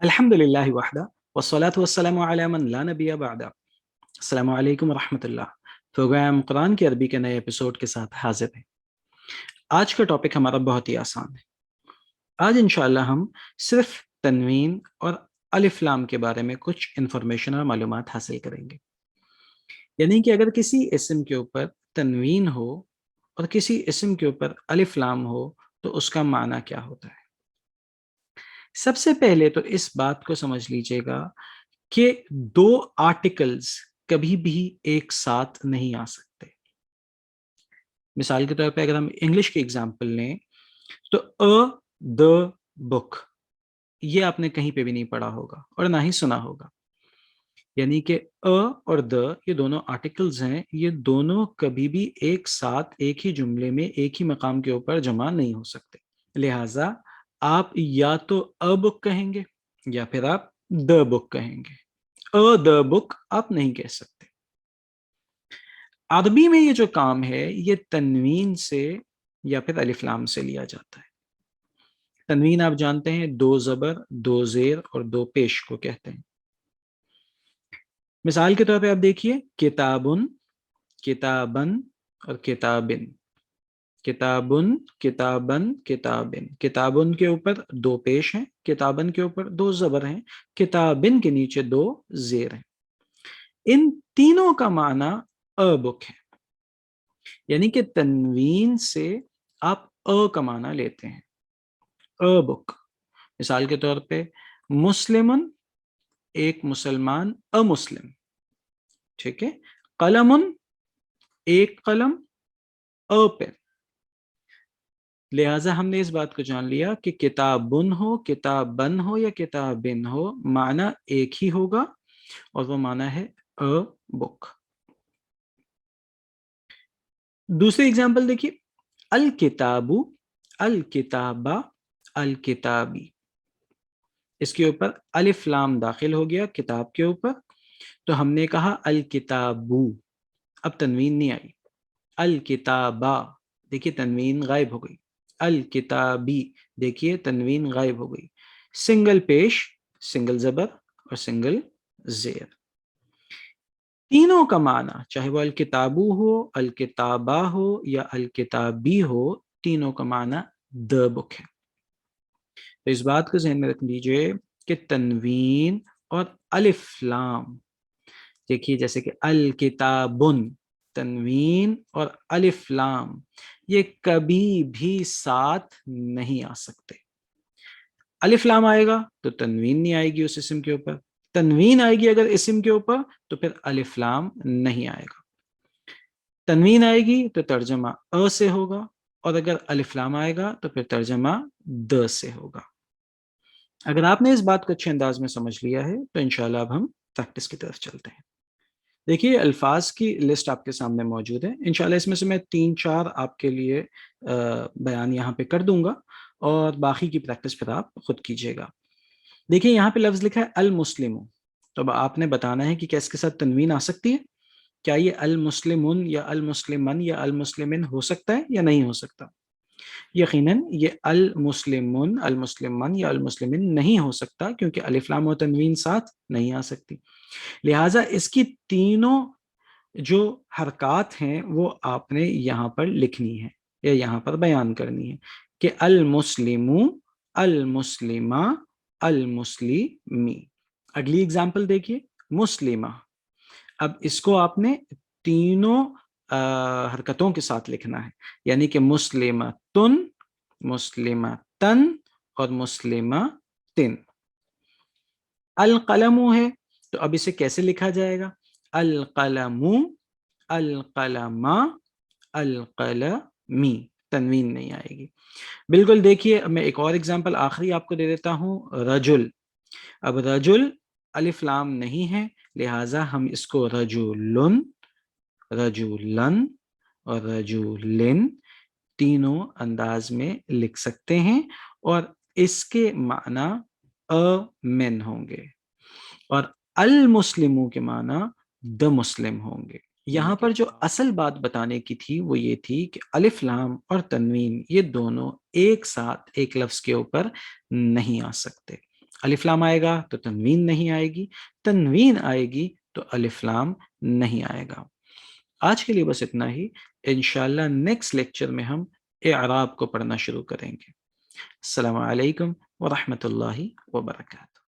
अल्हम्दुलिल्लाहि वहदा वस्सलातु वस्सलामु अला मन ला नबिय्य बअदा। अस्सलामु अलैकुम व रहमतुल्लाह। प्रोग्राम कुरान की अरबी के नए एपिसोड के साथ हाजिर है। आज का टॉपिक हमारा बहुत ही आसान है। आज इंशाअल्लाह हम सिर्फ तनवीन और अलिफ लाम के बारे में कुछ इंफॉर्मेशन और मालूमात हासिल करेंगे। यानी कि अगर किसी इस्म के ऊपर तनवीन हो और किसी इस्म के ऊपर अलिफ लाम हो तो उसका माना क्या होता है। सबसे पहले तो इस बात को समझ लीजिएगा कि दो आर्टिकल्स कभी भी एक साथ नहीं आ सकते। मिसाल के तौर पे अगर हम इंग्लिश की एग्जांपल लें तो द बुक, ये आपने कहीं पे भी नहीं पढ़ा होगा और ना ही सुना होगा। यानी कि और द ये दोनों आर्टिकल्स हैं, ये दोनों कभी भी एक साथ एक ही जुमले में एक ही मकाम के ऊपर जमा नहीं हो सकते। लिहाजा आप या तो अ बुक कहेंगे या फिर आप द बुक कहेंगे। द बुक आप नहीं कह सकते। अरबी में ये जो काम है ये तनवीन से या फिर अलिफ लाम से लिया जाता है। तनवीन आप जानते हैं दो जबर, दो जेर और दो पेश को कहते हैं। मिसाल के तौर पे आप देखिए किताबुन, किताबन और किताबिन। किताबुन, किताबन, किताबिन। किताबुन के ऊपर दो पेश हैं, किताबन के ऊपर दो जबर हैं, किताबिन के नीचे दो जेर हैं। इन तीनों का माना अ बुक है। यानी कि तनवीन से आप अ का माना लेते हैं, अ बुक। मिसाल के तौर पे मुस्लिमुन एक मुसलमान, अमुस्लिम, ठीक है। कलमुन एक कलम, अ पेन। लिहाजा हमने इस बात को जान लिया कि किताबुन हो, किताबन हो या किताबिन हो, माना एक ही होगा और वो माना है अ बुक। दूसरी एग्जांपल देखिए अल किताबु, अल किताबा, अल किताबी। इसके ऊपर अलिफ लाम दाखिल हो गया किताब के ऊपर, तो हमने कहा अल किताबू। अब तनवीन नहीं आई। अल किताबा, देखिए तनवीन गायब हो गई। अल किताबी, देखिए तनवीन गायब हो गई। सिंगल पेश, सिंगल जबर और सिंगल जेर। तीनों का माना चाहे वो अल किताबू हो, अल किताबा हो या अल किताबी हो, तीनों का माना द बुक है। तो इस बात को ज़हन में रख लीजिए कि तनवीन और अलिफ लाम, देखिए जैसे कि अल किताबुन, तनवीन और अलिफ लाम ये कभी भी साथ नहीं आ सकते। अलिफ लाम आएगा तो तनवीन नहीं आएगी उस इस्म के ऊपर, तनवीन आएगी अगर इस्म के ऊपर तो फिर अलिफ लाम नहीं आएगा। तनवीन आएगी तो तर्जमा अ से होगा और अगर अलिफ लाम आएगा तो फिर तर्जमा द से होगा। अगर आपने इस बात को अच्छे अंदाज में समझ लिया है तो इंशाल्लाह अब हम प्रैक्टिस की तरफ चलते हैं। देखिए अल्फाज की लिस्ट आपके सामने मौजूद है। इंशाल्लाह इसमें से मैं 3-4 आपके लिए बयान यहाँ पे कर दूंगा और बाकी की प्रैक्टिस फिर आप खुद कीजिएगा। देखिए यहाँ पे लफ्ज़ लिखा है अल मुस्लिमु, तो अब आपने बताना है कि क्या इसके साथ तनवीन आ सकती है। क्या ये अल मुस्लिमुन या अल मुस्लिमन या अल मुस्लिमिन हो सकता है या नहीं हो सकता। यकीनन ये अल मुस्लिमुन, अल मुस्लिमन या अल मुस्लिमिन नहीं हो सकता क्योंकि अलिफ लाम और तनवीन साथ नहीं आ सकती। लिहाजा इसकी तीनों जो हरकत हैं वो आपने यहाँ पर लिखनी है या यहाँ पर बयान करनी है कि अल मुस्लिमु, अल मुस्लिमा, अल मुस्लिमी। अगली एग्जाम्पल देखिए मुस्लिमा। अब इसको आपने तीनों हरकतों के साथ लिखना है, यानी कि मुस्लिमतुन, मुस्लिमतन और मुस्लिमतिन। अल कलमु है तो अब इसे कैसे लिखा जाएगा, अल कलमु, अल कलमा, अल कलमी। तनवीन नहीं आएगी। बिल्कुल देखिए अब मैं एक और एग्जांपल आखिरी आपको दे देता हूँ, रजुल। अब रजुल अलिफ लाम नहीं है, लिहाजा हम इसको रजुलुन, रजुलन और रजुलिन तीनों अंदाज में लिख सकते हैं और इसके माना अ मेन होंगे और अल मुस्लिमों के माना द मुस्लिम होंगे। यहाँ पर जो असल बात बताने की थी वो ये थी कि अलिफ लाम और तनवीन ये दोनों एक साथ एक लफ्ज के ऊपर नहीं आ सकते। الف لام آئے گا تو تنوین نہیں آئے گی، تنوین آئے گی تو الف لام نہیں آئے گا۔ آج کے لیے بس اتنا ہی، انشاءاللہ نیکسٹ لیکچر میں ہم اعراب کو پڑھنا شروع کریں گے۔ السلام علیکم ورحمۃ اللہ وبرکاتہ۔